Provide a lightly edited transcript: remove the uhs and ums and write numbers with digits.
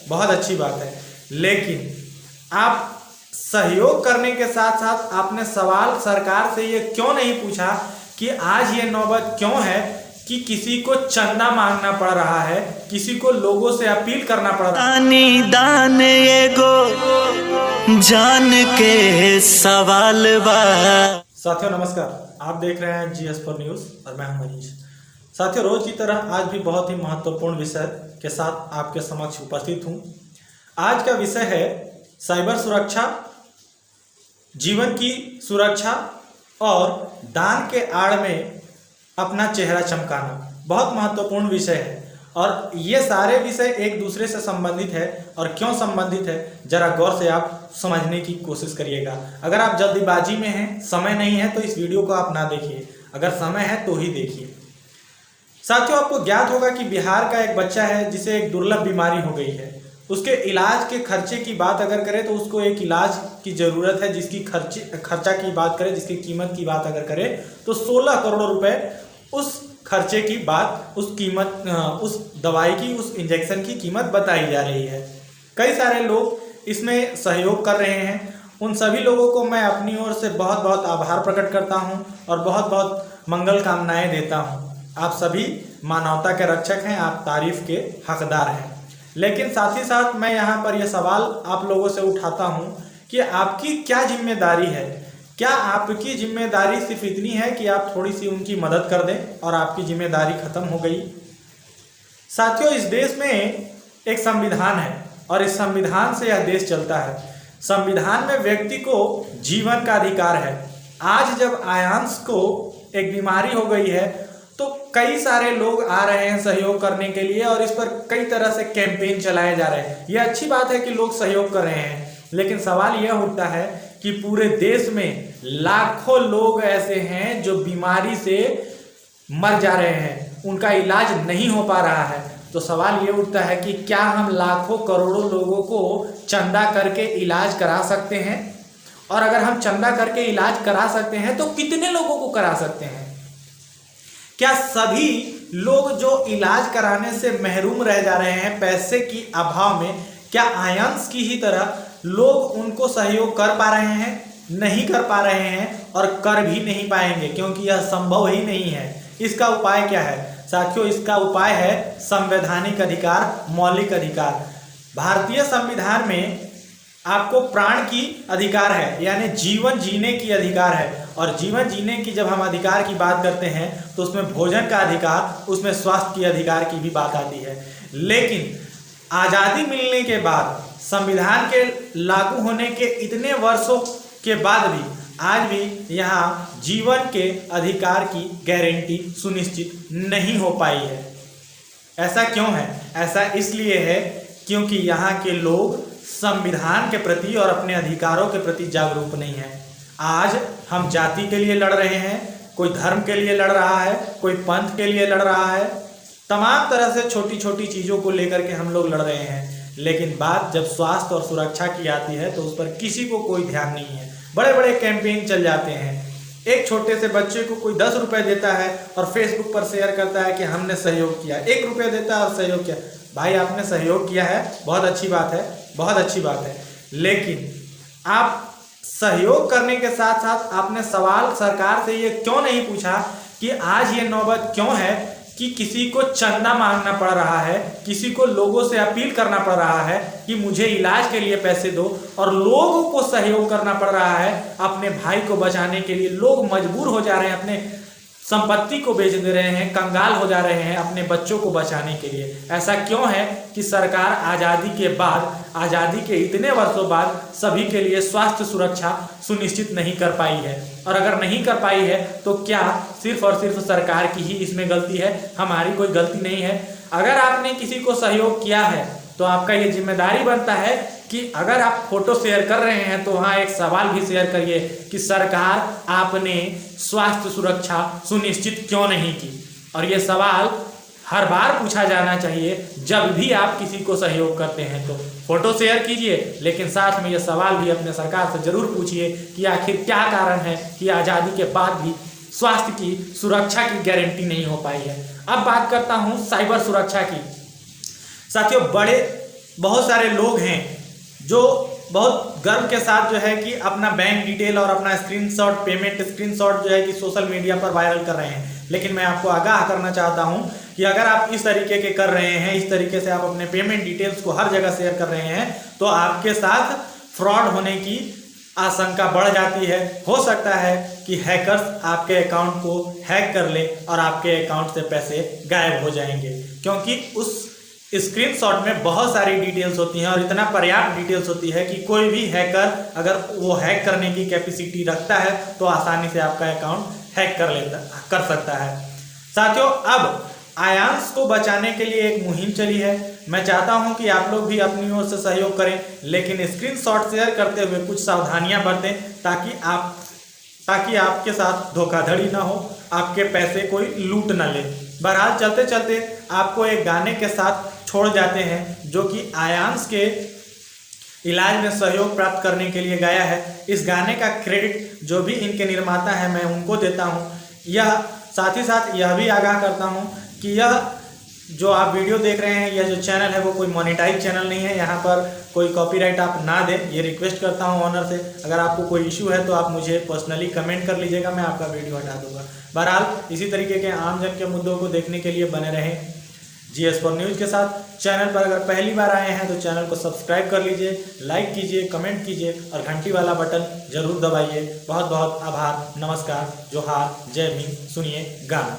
बहुत अच्छी बात है, लेकिन आप सहयोग करने के साथ साथ आपने सवाल सरकार से ये क्यों नहीं पूछा कि आज ये नौबत क्यों है कि किसी को चंदा मांगना पड़ रहा है, किसी को लोगों से अपील करना पड़ रहा है। दान एगो जान के सवाल बा। साथियों नमस्कार, आप देख रहे हैं GS4 न्यूज़ और मैं हूं मनीष। साथियों, रोज की तरह आज भी बहुत ही महत्वपूर्ण विषय के साथ आपके समक्ष उपस्थित हूं। आज का विषय है साइबर सुरक्षा, जीवन की सुरक्षा और दान के आड़ में अपना चेहरा चमकाना। बहुत महत्वपूर्ण विषय है और ये सारे विषय एक दूसरे से संबंधित है। और क्यों संबंधित है, जरा गौर से आप समझने की कोशिश करिएगा। अगर आप जल्दीबाजी में हैं, समय नहीं है, तो इस वीडियो को आप ना देखिए। अगर समय है तो ही देखिए। साथियों, आपको ज्ञात होगा कि बिहार का एक बच्चा है जिसे एक दुर्लभ बीमारी हो गई है। उसके इलाज के खर्चे की बात अगर करें तो उसको एक इलाज की ज़रूरत है जिसकी खर्चा की बात करें, जिसकी कीमत की बात अगर करें तो 16 करोड़ रुपए उस खर्चे की बात, उस कीमत, उस दवाई की, उस इंजेक्शन की कीमत बताई जा रही है। कई सारे लोग इसमें सहयोग कर रहे हैं। उन सभी लोगों को मैं अपनी ओर से बहुत बहुत आभार प्रकट करता हूं और बहुत बहुत मंगल कामनाएं देता हूं। आप सभी मानवता के रक्षक हैं, आप तारीफ के हकदार हैं। लेकिन साथ ही साथ मैं यहाँ पर यह सवाल आप लोगों से उठाता हूँ कि आपकी क्या जिम्मेदारी है। क्या आपकी जिम्मेदारी सिर्फ इतनी है कि आप थोड़ी सी उनकी मदद कर दें और आपकी जिम्मेदारी खत्म हो गई? साथियों, इस देश में एक संविधान है और इस संविधान से यह देश चलता है। संविधान में व्यक्ति को जीवन का अधिकार है। आज जब आयांश को एक बीमारी हो गई है तो कई सारे लोग आ रहे हैं सहयोग करने के लिए और इस पर कई तरह से कैंपेन चलाए जा रहे हैं। यह अच्छी बात है कि लोग सहयोग कर रहे हैं, लेकिन सवाल यह उठता है कि पूरे देश में लाखों लोग ऐसे हैं जो बीमारी से मर जा रहे हैं, उनका इलाज नहीं हो पा रहा है। तो सवाल ये उठता है कि क्या हम लाखों करोड़ों लोगों को चंदा करके इलाज करा सकते हैं? और अगर हम चंदा करके इलाज करा सकते हैं तो कितने लोगों को करा सकते हैं? क्या सभी लोग जो इलाज कराने से महरूम रह जा रहे हैं पैसे की अभाव में, क्या आयांश की ही तरह लोग उनको सहयोग कर पा रहे हैं? नहीं कर पा रहे हैं और कर भी नहीं पाएंगे, क्योंकि यह संभव ही नहीं है। इसका उपाय क्या है साथियों? इसका उपाय है संवैधानिक अधिकार, मौलिक अधिकार। भारतीय संविधान में आपको प्राण की अधिकार है, यानी जीवन जीने की अधिकार है। और जीवन जीने की जब हम अधिकार की बात करते हैं तो उसमें भोजन का अधिकार, उसमें स्वास्थ्य की अधिकार की भी बात आती है। लेकिन आज़ादी मिलने के बाद, संविधान के लागू होने के इतने वर्षों के बाद भी आज भी यहाँ जीवन के अधिकार की गारंटी सुनिश्चित नहीं हो पाई है। ऐसा क्यों है? ऐसा इसलिए है क्योंकि यहाँ के लोग संविधान के प्रति और अपने अधिकारों के प्रति जागरूक नहीं है। आज हम जाति के लिए लड़ रहे हैं, कोई धर्म के लिए लड़ रहा है, कोई पंथ के लिए लड़ रहा है, तमाम तरह से छोटी छोटी चीज़ों को लेकर के हम लोग लड़ रहे हैं। लेकिन बात जब स्वास्थ्य और सुरक्षा की आती है तो उस पर किसी को कोई ध्यान नहीं है। बड़े बड़े कैंपेन चल जाते हैं। एक छोटे से बच्चे को कोई 10 रुपये देता है और फेसबुक पर शेयर करता है कि हमने सहयोग किया। 1 रुपया देता है और सहयोग किया। भाई, आपने सहयोग किया है, बहुत अच्छी बात है, बहुत अच्छी बात है, लेकिन आप सहयोग करने के साथ साथ आपने सवाल सरकार से ये क्यों नहीं पूछा कि आज ये नौबत क्यों है कि किसी को चंदा मांगना पड़ रहा है, किसी को लोगों से अपील करना पड़ रहा है कि मुझे इलाज के लिए पैसे दो, और लोगों को सहयोग करना पड़ रहा है अपने भाई को बचाने के लिए। लोग मजबूर हो जा रहे हैं, अपने संपत्ति को बेच दे रहे हैं, कंगाल हो जा रहे हैं अपने बच्चों को बचाने के लिए। ऐसा क्यों है कि सरकार आज़ादी के बाद, आज़ादी के इतने वर्षों बाद सभी के लिए स्वास्थ्य सुरक्षा सुनिश्चित नहीं कर पाई है? और अगर नहीं कर पाई है तो क्या सिर्फ और सिर्फ सरकार की ही इसमें गलती है? हमारी कोई गलती नहीं है। अगर आपने किसी को सहयोग किया है तो आपका ये जिम्मेदारी बनता है कि अगर आप फोटो शेयर कर रहे हैं तो वहाँ एक सवाल भी शेयर करिए कि सरकार, आपने स्वास्थ्य सुरक्षा सुनिश्चित क्यों नहीं की? और ये सवाल हर बार पूछा जाना चाहिए जब भी आप किसी को सहयोग करते हैं। तो फोटो शेयर कीजिए, लेकिन साथ में ये सवाल भी अपने सरकार से जरूर पूछिए कि आखिर क्या कारण है कि आज़ादी के बाद भी स्वास्थ्य की सुरक्षा की गारंटी नहीं हो पाई है। अब बात करता हूँ साइबर सुरक्षा की। साथियों, बड़े बहुत सारे लोग हैं जो बहुत गर्व के साथ जो है कि अपना बैंक डिटेल और अपना स्क्रीनशॉट, पेमेंट स्क्रीनशॉट जो है कि सोशल मीडिया पर वायरल कर रहे हैं। लेकिन मैं आपको आगाह करना चाहता हूं कि अगर आप इस तरीके के कर रहे हैं, इस तरीके से आप अपने पेमेंट डिटेल्स को हर जगह शेयर कर रहे हैं, तो आपके साथ फ्रॉड होने की आशंका बढ़ जाती है। हो सकता है कि हैकर्स आपके अकाउंट को हैक कर ले और आपके अकाउंट से पैसे गायब हो जाएंगे, क्योंकि उस स्क्रीनशॉट में बहुत सारी डिटेल्स होती हैं और इतना पर्याप्त डिटेल्स होती है कि कोई भी हैकर अगर वो हैक करने की कैपेसिटी रखता है तो आसानी से आपका अकाउंट हैक कर सकता है। साथियों, अब आयांश को बचाने के लिए एक मुहिम चली है। मैं चाहता हूं कि आप लोग भी अपनी ओर से सहयोग करें, लेकिन स्क्रीनशॉट शेयर करते हुए कुछ सावधानियां बरतें ताकि आपके साथ धोखाधड़ी ना हो, आपके पैसे कोई लूट ना ले। बहरहाल चलते चलते आपको एक गाने के साथ छोड़ जाते हैं जो कि आयांश के इलाज में सहयोग प्राप्त करने के लिए गाया है। इस गाने का क्रेडिट जो भी इनके निर्माता है मैं उनको देता हूँ। यह साथ ही साथ यह भी आगाह करता हूँ कि यह जो आप वीडियो देख रहे हैं, यह जो चैनल है वो कोई मोनेटाइज चैनल नहीं है। यहाँ पर कोई कॉपीराइट आप ना दें, ये रिक्वेस्ट करता हूँ ऑनर से। अगर आपको कोई इशू है तो आप मुझे पर्सनली कमेंट कर लीजिएगा, मैं आपका वीडियो हटा दूंगा। बहरहाल इसी तरीके के आम जन के मुद्दों को देखने के लिए बने रहें GS4 न्यूज़ के साथ। चैनल पर अगर पहली बार आए हैं तो चैनल को सब्सक्राइब कर लीजिए, लाइक कीजिए, कमेंट कीजिए और घंटी वाला बटन जरूर दबाइए। बहुत बहुत आभार, नमस्कार, जोहार, जय भीम। सुनिए गाना।